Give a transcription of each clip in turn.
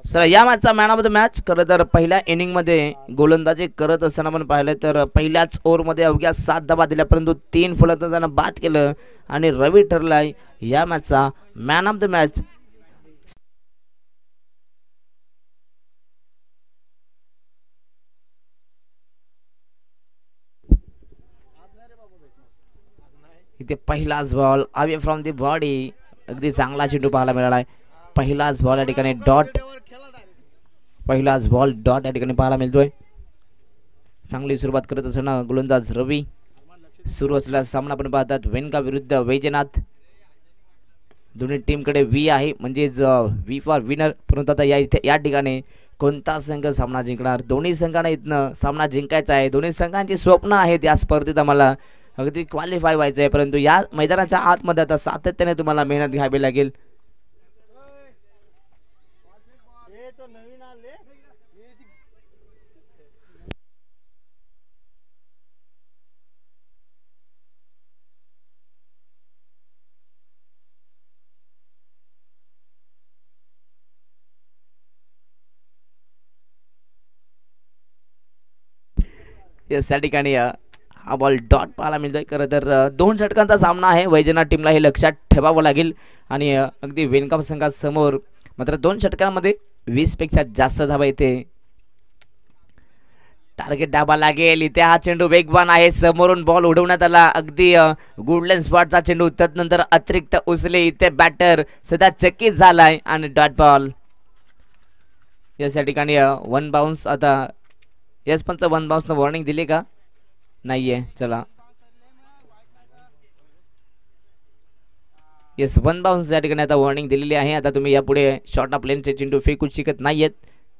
Sir या मॅचचा man of the match खरं तर पहिल्या इनिंगमध्ये गोलंदाजी करत असताना आपण पाहिलं तर पहिल्याच ओव्हरमध्ये अवघ्या 7 धावा दिल्या, परंतु 3 फलंदाजांना बाद केलं आणि रवी ठरलाय या मॅचचा मॅन ऑफ द मॅच. इथे पहिलाच ball away from the body, अगदी चांगला चेंडू पाहायला मिळाला आहे. पहिलाच बॉल या ठिकाणी डॉट, पहिलाच बॉल डॉट या ठिकाणी पाहायला मिळतोय. चांगली सुरुवात करत असताना गोलंदाज रवी. सुरू असलेला सामना आपण पाहतात वेनका विरुद्ध वैजनाथ. दोन्ही टीमकडे वी आहे म्हणजेच वी फॉर विनर, परंतु आता या ठिकाणी कोणता संघ सामना जिंकणार? दोन्ही संघांना इथनं सामना जिंकायचा आहे. दोन्ही संघांची स्वप्न आहेत या स्पर्धेत आम्हाला अगदी क्वालिफाय व्हायचं आहे, परंतु या मैदानाच्या आतमध्ये आता सातत्याने तुम्हाला मेहनत घ्यावी लागेल. या ठिकाणी हा बॉल डॉट पाहायला मिळतोय. खरं तर 2 षटकांचा सामना आहे. वैजनाथ टीमला हे लक्षात ठेवावं लागेल आणि अगदी वेनकाम संघासमोर मात्र 2 षटकांमध्ये 20 पेक्षा जास्त धावा येते. टार्गेट धावा लागेल. इथे हा चेंडू वेगवान आहे, समोरून बॉल उडवण्यात आला, अगदी गोल्डन स्पॉटचा चेंडू. त्यानंतर अतिरिक्त उचले, इथे बॅटर सध्या चकित झालाय आणि डॉट बॉल. या ठिकाणी 1 बाउन्स. आता यस पंच 1 बाउन्सनं वॉर्निंग दिली का? नाहीये. चला येस 1 बाउन्स या ठिकाणी आता वॉर्निंग दिलेली आहे. आता तुम्ही यापुढे शॉर्ट ऑफ लेनचे चेंडू फेकू शकत नाहीयेत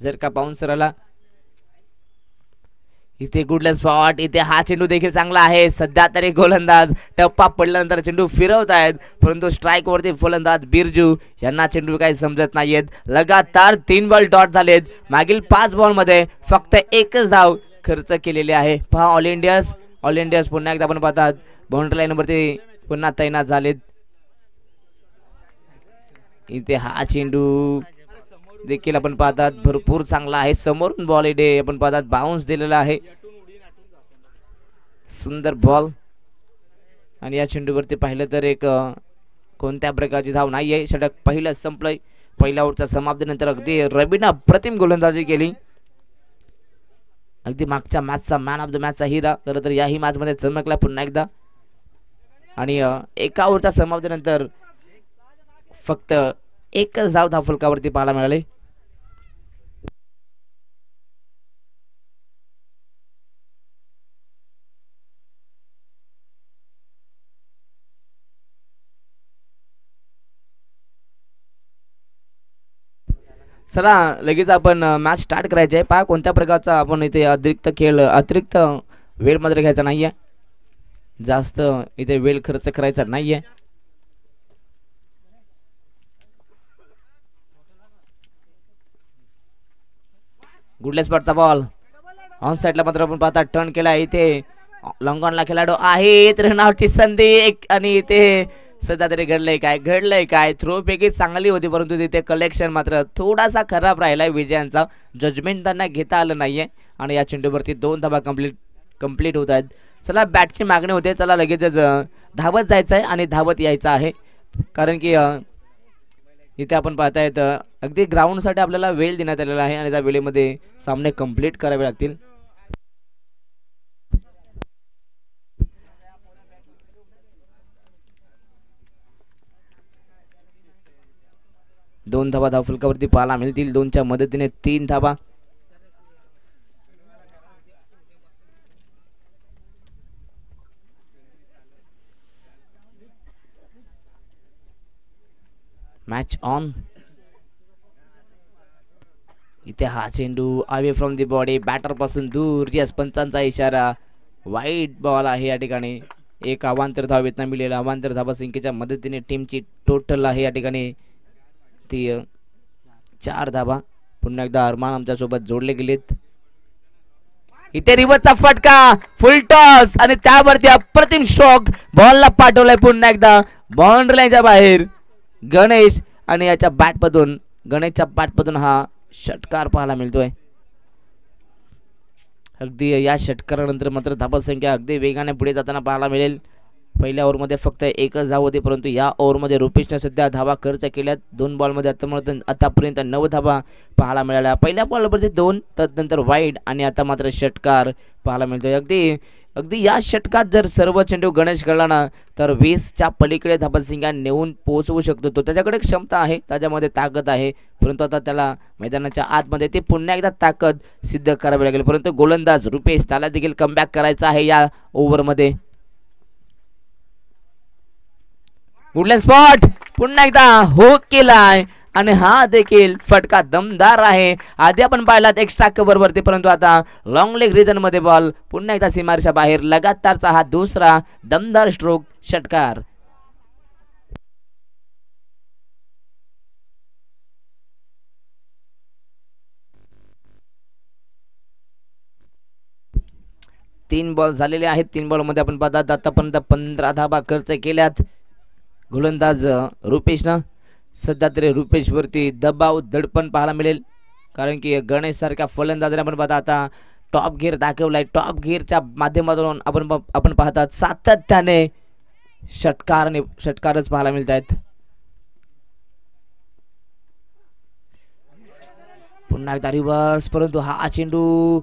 जर का बाउन्सर आला. इथे गुडलॅन स्पॉट, इथे हा चेंडू देखील चांगला आहे. सध्या तरी गोलंदाज टप्पा पडल्यानंतर चेंडू फिरवत आहेत, परंतु स्ट्राईक वरती फलंदाज बिरजू यांना चेंडू काही समजत नाहीयेत. लगातार 3 बॉल डॉट झालेत. मागील 5 बॉल मध्ये फक्त 1च धाव खर्च केलेली आहे. पहा ऑल इंडियाज पुन्हा एकदा आपण पाहतात बाउंड्री लाईन वरती पुन्हा तैनात झालेत. इथे हा चेंडू देखील आपण पाहतात भरपूर चांगला आहे. समोरून बॉल इथे आपण पाहतात बाउन्स दिलेला आहे. सुंदर बॉल आणि या चेंडूवरती पाहिलं तर एक कोणत्या प्रकारची धाव नाहीये. षटक पहिलं संपलंय. पहिल्या ओव्हरच्या समाप्तीनंतर अगदी रवीनं अप्रतिम गोलंदाजी केली. अगदी मागच्या मॅचचा मॅन ऑफ द मॅचचा हिरा खरं तर याही मॅच मध्ये चमकला पुन्हा एकदा. आणि एका ओव्हरच्या समाप्तीनंतर फक्त 1च धाव धावफलकावरती पाहायला मिळाले. चला लगेच आपण मॅच स्टार्ट करायचे आहे. पहा कोणत्या प्रकारचा आपण इथे अतिरिक्त वेळ मात्र घ्यायचा नाहीये. जास्त इथे वेळ खर्च करायचा नाहीये. गुडलॅन स्पॉटचा बॉल ऑन साइडला मात्र आपण पाहता टर्न केला. इथे लॉंग ऑनला खेळाडू आहेत. रनआउटची संधी आणि इथे सध्या तरी घडलंय काय थ्रो पैकी चांगली होती, परंतु तिथे कलेक्शन मात्र थोडासा खराब राहिलाय. विजयांचा जजमेंट त्यांना घेता आलं नाहीये आणि या चेंडूवरती 2 धावा कंप्लीट होत आहेत. चला बॅटची मागणी होते. चला लगेचच धावत जायचं आहे आणि धावत यायचं आहे, कारण की इथे आपण पाहतायत अगदी ग्राउंडसाठी आपल्याला वेळ देण्यात आलेला आहे आणि त्या वेळेमध्ये सामने कंप्लीट करावे लागतील. दोन धावा धावफलकावरती पाहायला मिळतील. 2च्या मदतीने 3 धावा. Match on. इथे हा चेंडू away from the body, batter पासून दूर. यस पंचांचा इशारा. वाईट बॉल आहे या ठिकाणी. एक अवांतर धाव येतना मिळेल. अवांतर धावा संख्येच्या मदतीने टीमची टोटल आहे या ठिकाणी ती 4 धावा. पुन्हा एकदा अरमान आमच्या सोबत जोडले गेलेत. इथे रिवर्सचा फटका, फुल टॉस आणि त्यावरती अप्रतिम स्ट्रोक. बॉलला पाठवलाय पुन्हा एकदा बाउंड्री लाईनच्या बाहेर गणेश आणि याच्या बॅटमधून, गणेशच्या बॅटमधून हा षटकार पाहायला मिळतोय. अगदी या षटकारानंतर मात्र धावसंख्या अगदी वेगाने पुढे जाताना पाहायला मिळेल. पहिल्या ओव्हरमध्ये फक्त एकच धाव होती, परंतु या ओव्हरमध्ये रुपेशने सध्या धावा खर्च केल्यात. 2 बॉलमध्ये आतापर्यंत 9 धावा पाहायला मिळाल्या. पहिल्या बॉलवरती 2, त्यानंतर वाईड आणि आता मात्र षटकार पाहायला मिळतोय. अगदी अगदी या षटकात जर सर्व चेंडू गणेश खेळला ना तर 20च्या पलीकडे धावसंख्या नेऊन पोहोचवू शकतो. तो त्याच्याकडे क्षमता आहे, त्याच्यामध्ये ताकद आहे, परंतु आता त्याला मैदानाच्या आतमध्ये ते पुन्हा एकदा ताकद सिद्ध करावी लागेल. परंतु गोलंदाज रुपेश त्याला देखील कमबॅक करायचा आहे या ओव्हरमध्ये. गुडलँड स्पॉट पुन्हा एकदा हुक केलाय आणि हा देखील फटका दमदार आहे. आधी आपण पाहिलात एक्स्ट्रा कव्हर वरती, परंतु आता लॉंग लेग रिजन मध्ये बॉल पुन्हा एकदा सीमारेषा बाहेर. लगातारचा हा दुसरा दमदार स्ट्रोक षटकार. तीन बॉल झालेले आहेत. 3 बॉल मध्ये आपण पाहतात आतापर्यंत 15 धाबा खर्च केल्यात. गोलंदाज रुपेशनं सध्या तरी रुपेशवरती दबाव दडपण पाहायला मिळेल, कारण की गणेश सारख्या फलंदाजाने आपण पाहता आता टॉप गिअर दाखवलाय. टॉप गिअरच्या माध्यमातून आपण पाहतात सातत्याने षटकारच पाहायला मिळत आहेत. पुन्हा एकदा रिव्हर्स, परंतु हा चेंडू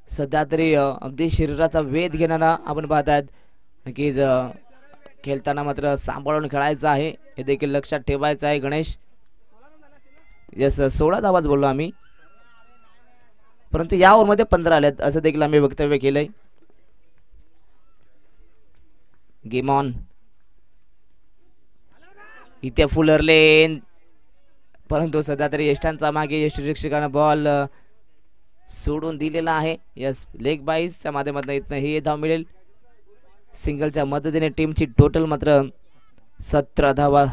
सध्या तरी अगदी शरीराचा वेध घेणारा आपण पाहतात. नक्कीच खेळताना मात्र सांभाळून खेळायचं आहे, हे देखील लक्षात ठेवायचं आहे. गणेश यस 16 धावाच बोललो आम्ही, परंतु या ओव्हरमध्ये 15 आल्यात असं देखील आम्ही वक्तव्य केलंय. Game on. इथे फुलर लेन, परंतु सध्या तरी यष्टांचा मागे यष्टीरक्षकानं बॉल सोडून दिलेला आहे. यस लेग बाईसच्या माध्यमातून इथनं ही धाव मिळेल. सिंगलच्या मदतीने टीमची टोटल मात्र 17 धावा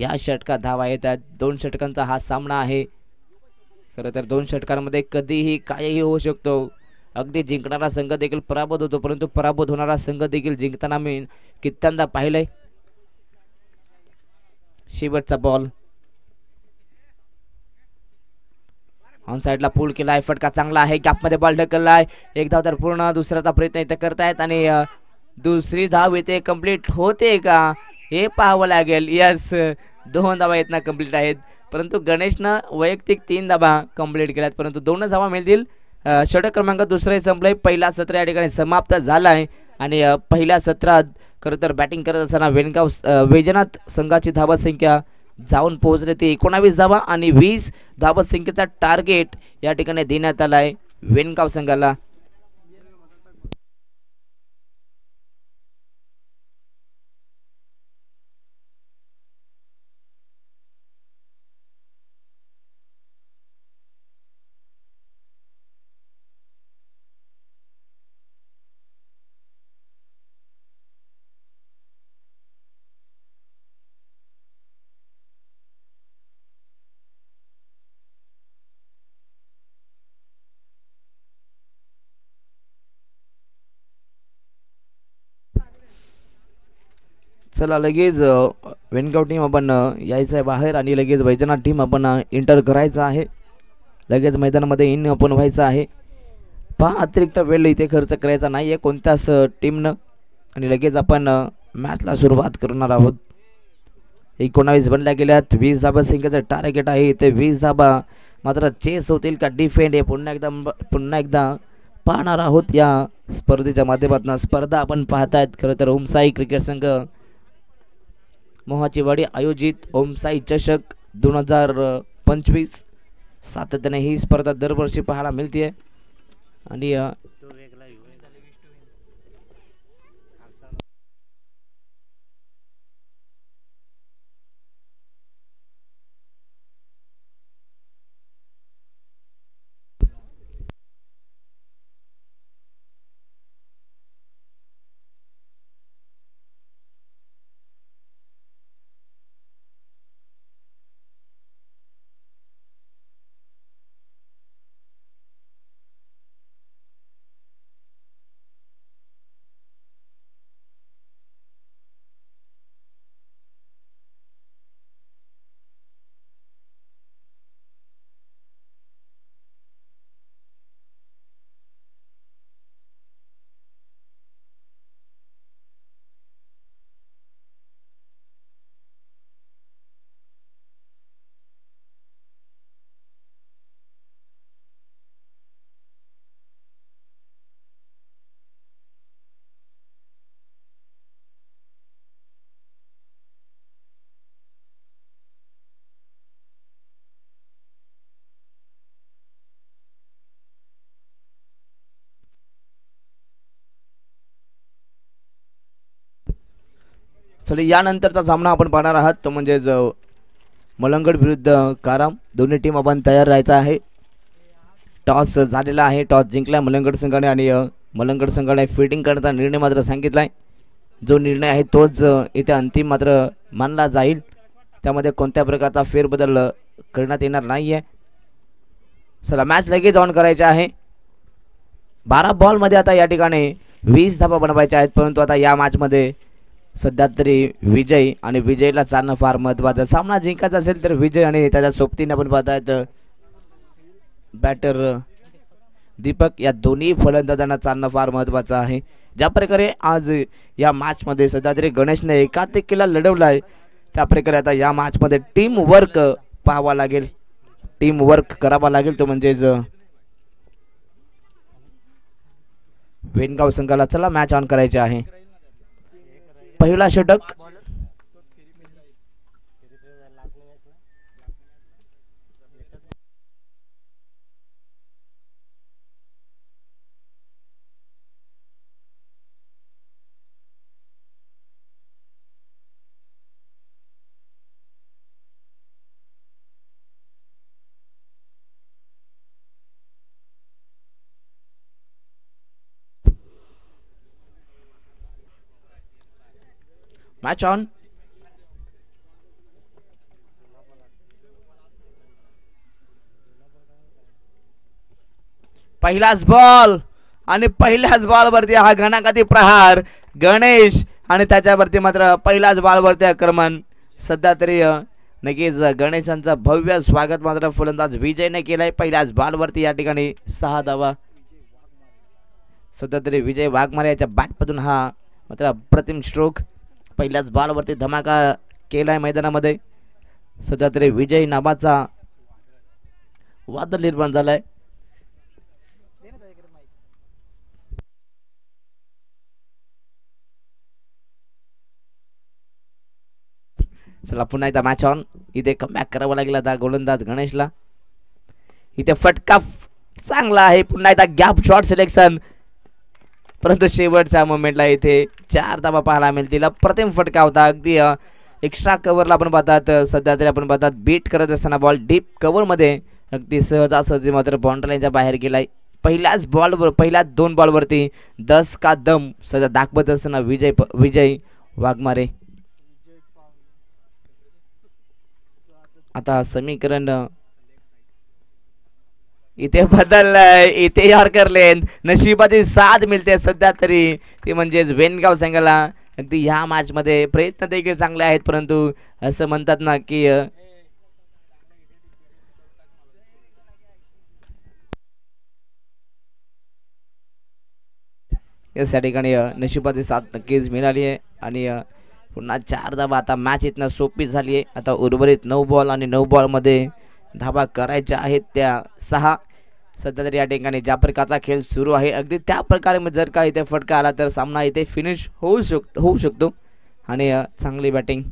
या षटकात धावा येतात. 2 षटकांचा हा सामना आहे. खरं तर 2 षटकांमध्ये कधीही काहीही होऊ शकतो. अगदी जिंकणारा संघ देखील पराभूत होतो, परंतु पराभूत होणारा संघ देखील जिंकताना मी कित्यंदा पाहिलंय. शेवटचा बॉल ऑन साइडला पुल केलाय. फटका चांगला आहे, गॅपमध्ये बॉल ढकललाय. एक धाव तर पूर्ण, दुसऱ्याचा प्रयत्न इथे करतायत आणि दुसरी धाव इथे कंप्लीट होते का हे पाहावं लागेल. यस 2 धावा इथनं कंप्लीट आहेत, परंतु गणेशनं वैयक्तिक 3 धावा कंप्लीट केल्यात, परंतु 2 धावा मिळतील. षटक क्रमांक दुसरे संपलंय. पहिला सत्र या ठिकाणी समाप्त झालाय आणि पहिल्या सत्रात खरं तर बॅटिंग करत असताना वैजनाथ संघाची धावा संख्या जाऊन पोहोचले ते 19 धावा आणि 20 धावत संख्येचा टार्गेट या ठिकाणी देण्यात आलाय वेनगाव संघाला. चला लगेच वेनगाव टीम आपण यायचं आहे बाहेर आणि लगेच वैजनाथ टीम आपण एंटर करायचं आहे. लगेच मैदानामध्ये इन आपण व्हायचं आहे. पहा अतिरिक्त वेळ इथे खर्च करायचा नाही आहे कोणत्याच टीमनं आणि लगेच आपण मॅचला सुरुवात करणार आहोत. 19 बनल्या गेल्यात. 20 धाबा संख्येचं टार्गेट आहे. इथे 20 धाबा मात्र चेस होतील का डिफेंड हे पुन्हा एकदा पाहणार आहोत या स्पर्धेच्या माध्यमातून. स्पर्धा आपण पाहतायत खरं तर ओमसाई क्रिकेट संघ मोहाचीवाडी आयोजित ओमसाई चषक 2025. सातत्याने ही स्पर्धा दरवर्षी पाहायला मिळते आणि चला यानंतरचा सामना आपण पाहणार आहात तो म्हणजेच मलंगड विरुद्ध काराम. दोन्ही टीम आपण तयार राहायचा आहे. टॉस झालेला आहे, टॉस जिंकला मलंगड संघाने आणि मलंगड संघाने फिल्डिंग करण्याचा निर्णय मात्र सांगितलाय. जो निर्णय आहे तोच इथे अंतिम मात्र मानला जाईल. त्यामध्ये कोणत्या प्रकारचा फेरबदल करण्यात येणार नाहीये. चला मॅच लगेच ऑन करायची आहे. 12 बॉलमध्ये आता या ठिकाणी 20 धावा बनवायच्या आहेत. परंतु आता या मॅचमध्ये सध्या तरी विजय आणि विजयला चालणं फार महत्त्वाचं. सामना जिंकायचा असेल तर विजय आणि त्याच्या सोबतीने आपण पाहतायत बॅटर दीपक या दोन्ही फलंदाजांना चालणं फार महत्त्वाचं आहे. ज्या प्रकारे आज या मॅचमध्ये सध्या तरी गणेशने एकाधिकीला लढवलाय त्या प्रकारे आता या मॅचमध्ये टीम वर्क पाहावा लागेल, टीम वर्क करावा लागेल. तो म्हणजेच वेणगाव संघाला चला मॅच ऑन करायचे आहे. पहिला षटक मॅच ऑन. पहिलाच बॉल आणि पहिल्याच बॉलवरती हा घणाघाती प्रहार गणेश आणि त्याच्यावरती मात्र पहिल्याच बॉलवरती आक्रमण. सध्या तरी नक्कीच गणेशांचा भव्य स्वागत मात्र फलंदाज विजयने केलंय. पहिल्याच बॉलवरती या ठिकाणी 6 धावा. सध्या तरी विजय वाघमारे याच्या बॅटमधून हा मात्र अप्रतिम स्ट्रोक. पहिल्याच बॉलवरती धमाका केलाय मैदानामध्ये. सध्या तरी विजय नावाचा वादळ निर्माण झालाय. चला पुन्हा एकदा मॅच ऑन. इथे कमबॅक करावं लागला आता गोलंदाज गणेशला. इथे फटका चांगला आहे. पुन्हा एकदा गॅप शॉट सिलेक्शन, परंतु शेवटच्या मोमेंटला इथे 4 धावा पाहायला मिळतील. अप्रतिम फटका होता. अगदी एक्स्ट्रा कव्हरला आपण पाहतात. सध्या तरी आपण पाहतात बीट करत असताना बॉल डीप कव्हरमध्ये अगदी सहजासहजी मात्र बाउंड्री लाईनच्या बाहेर गेलाय. पहिल्याच बॉलवर पहिल्याच 2 बॉलवरती 10 का दम सध्या दाखवत असताना विजय वाघमारे. आता समीकरण इथे बदललंय. इथे यॉर्कर लेंथ नशिबाची साथ मिळते सध्या तरी ते म्हणजेच वेणगाव संघाला. अगदी ह्या मॅच मध्ये प्रयत्न देखील चांगले आहेत, परंतु असं म्हणतात ना की या ठिकाणी नशिबाची साथ नक्कीच मिळाली आहे आणि पुन्हा 4 धावा. आता मॅच इथनं सोपी झाली आहे. आता उर्वरित 9 बॉल आणि 9 बॉलमध्ये धावा करायच्या आहेत त्या 6. सध्या तरी या ठिकाणी ज्या प्रकारचा खेळ सुरू आहे अगदी त्या प्रकारे जर का इथे फटका आला तर सामना इथे फिनिश होऊ शकतो आणि चांगली बॅटिंग.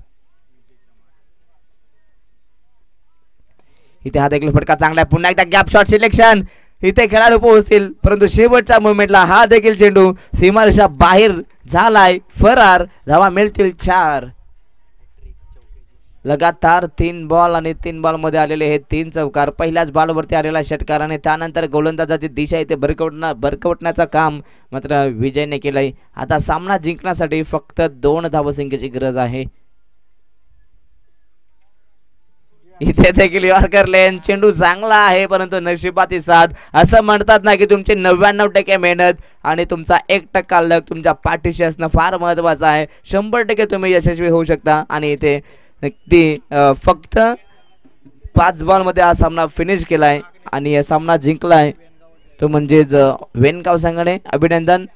इथे हा देखील फटका चांगला आहे. पुन्हा एकदा गॅप शॉट सिलेक्शन. इथे खेळाडू पोहोचतील, परंतु शेवटच्या मुवमेंटला हा देखील चेंडू सीमारेषा बाहेर झालाय. फरार. धावा मिळतील 4. लगातार 3 बॉल आणि 3 बॉल मध्ये आलेले हे 3 चौकार. पहिल्याच बॉलवरती आलेला षटकार आणि त्यानंतर गोलंदाजाची दिशा इथे भरकवण्याचं काम मात्र विजयने केलंय. आता सामना जिंकण्यासाठी फक्त 2 धावसंख्येची गरज आहे. इथे देखील यॉर्कर लेन चेंडू चांगला आहे, परंतु नशिबाची साथ. असं म्हणतात ना की तुमची 99% मेहनत आणि तुमचा 1% लक तुमच्या पाठीशी असणं फार महत्वाचं आहे. 100% तुम्ही यशस्वी होऊ शकता आणि इथे ती फक्त 5 बॉलमध्ये हा सामना फिनिश केलाय आणि हा सामना जिंकलाय तो म्हणजेच वेणगाव संघाने. अभिनंदन.